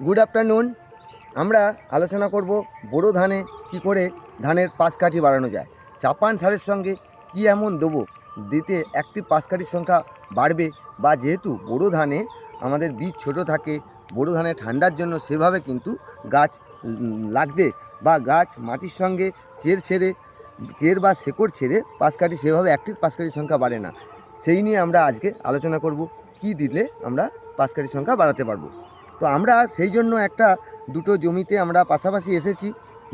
Good afternoon. আমরা আলোচনা করব বোরো ধানে কি করে ধানের পাশকাঠি বাড়ানো যায়। চাপান সারের সঙ্গে কি এমন দেবো দিতে একটি পাশকাঠির সংখ্যা বাড়বে, বা যেহেতু বোরো ধানে আমাদের বীজ ছোট থাকে, বোরো ধানে ঠান্ডার জন্য সেভাবে কিন্তু গাছ লাগতে বা গাছ মাটির সঙ্গে চের বা শেকড় ছেড়ে পাশকাঠি সেভাবে একটি পাশকাঠির সংখ্যা বাড়ে না। সেই নিয়ে আমরা আজকে আলোচনা করব কি দিলে আমরা পাশকাঠির সংখ্যা বাড়াতে পারবো। তো আমরা সেই জন্য দুটো জমিতে আমরা পাশাপাশি এসেছি,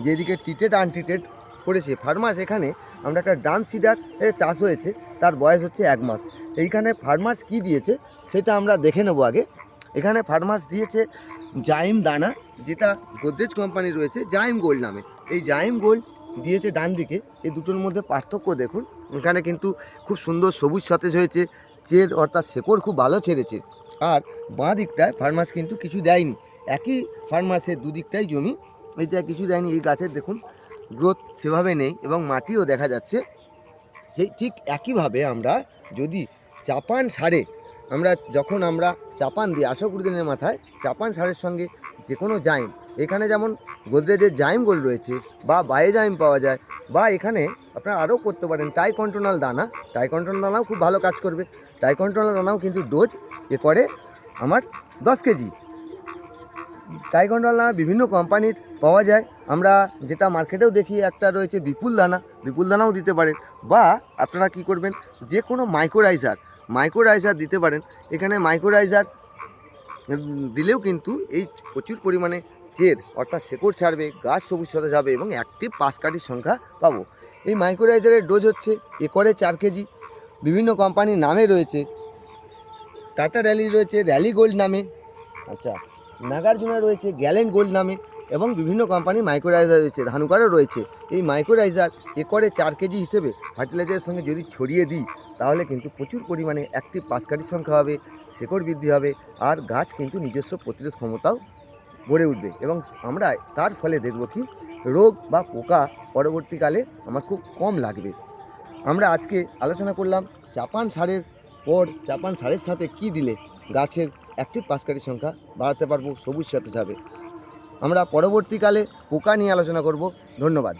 যেদিকে ট্রিটেড আনট্রিটেড করেছে ফার্মাস। এখানে আমরা একটা ড্রাম সিডার চাষ হয়েছে, তার বয়স হচ্ছে 1 মাস। এইখানে ফার্মাস কি দিয়েছে সেটা আমরা দেখে নেব আগে। এখানে ফার্মাস দিয়েছে জাইম দানা, যেটা গোদরেজ কোম্পানি রয়েছে জাইম গোল্ড নামে। এই জাইম গোল্ড দিয়েছে ডান দিকে। এই দুটোর মধ্যে পার্থক্য দেখুন, এখানে কিন্তু খুব সুন্দর সবুজ সতেজ হয়েছে, চের অর্থাৎ শেকড় খুব ভালো ছেড়েছে। আর বাঁ দিকটায় ফার্মাস কিন্তু কিছু দেয়নি, একই ফার্মাসের দুদিকটাই জমি, এইটা কিছু দেয়নি। এই গাছের দেখুন গ্রোথ সেভাবে নেই এবং মাটিও দেখা যাচ্ছে সেই ঠিক একইভাবে। আমরা যদি চাপান সারে যখন আমরা চাপান দিই 18-20 দিনের মাথায় চাপান সারের সঙ্গে যে কোনো জাইম, এখানে যেমন গোদরেজের জাইম গোল্ড রয়েছে বা বায়ে জাইম পাওয়া যায়, বা এখানে আপনারা আরও করতে পারেন টাইকন্ট্রোনাল দানা। টাইকন্ট্রোনাল দানাও খুব ভালো কাজ করবে। টাইকন্ট্রোনাল দানাও কিন্তু ডোজ করে আমার 10 কেজি। টাইকন্ট্রোনাল দানা বিভিন্ন কোম্পানির পাওয়া যায়, আমরা যেটা মার্কেটেও দেখি একটা রয়েছে বিপুল দানাও দিতে পারেন। বা আপনারা কি করবেন, যে কোনো মাইক্রোরাইজার দিতে পারেন। এখানে মাইক্রোরাইজার দিলেও কিন্তু এই প্রচুর পরিমাণে চের অর্থাৎ শেকড় ছাড়বে, গাছ সবুজ সতেজ হবে এবং একটি পাশকাঠির সংখ্যা পাবো। এই মাইক্রোরাইজারের ডোজ হচ্ছে একরে 4 কেজি। বিভিন্ন কোম্পানির নামে রয়েছে, টাটা র্যালি রয়েছে র্যালি গোল্ড নামে, আচ্ছা নাগার্জুনা রয়েছে গ্যালেন্ট গোল্ড নামে, এবং বিভিন্ন কোম্পানির মাইক্রোরাইজার রয়েছে, ধানুকারও রয়েছে। এই মাইক্রোরাইজার একরে 4 কেজি হিসেবে ফার্টিলাইজারের সঙ্গে যদি ছড়িয়ে দিই, তাহলে কিন্তু প্রচুর পরিমাণে একটি পাশকাঠির সংখ্যা হবে, শেকড় বৃদ্ধি হবে, আর গাছ কিন্তু নিজস্ব প্রতিরোধ ক্ষমতাও গড়ে উঠবে। এবং আমরা তার ফলে দেখব কি রোগ বা পোকা পরবর্তীকালে আমার খুব কম লাগবে। আমরা আজকে আলোচনা করলাম চাপান সারের পর চাপান সারের সাথে কি দিলে গাছের অ্যাক্টিভ পাশকাঠির সংখ্যা বাড়াতে পারবো, সবুজ সতেজ হবে। আমরা পরবর্তীকালে পোকা নিয়ে আলোচনা করব। ধন্যবাদ।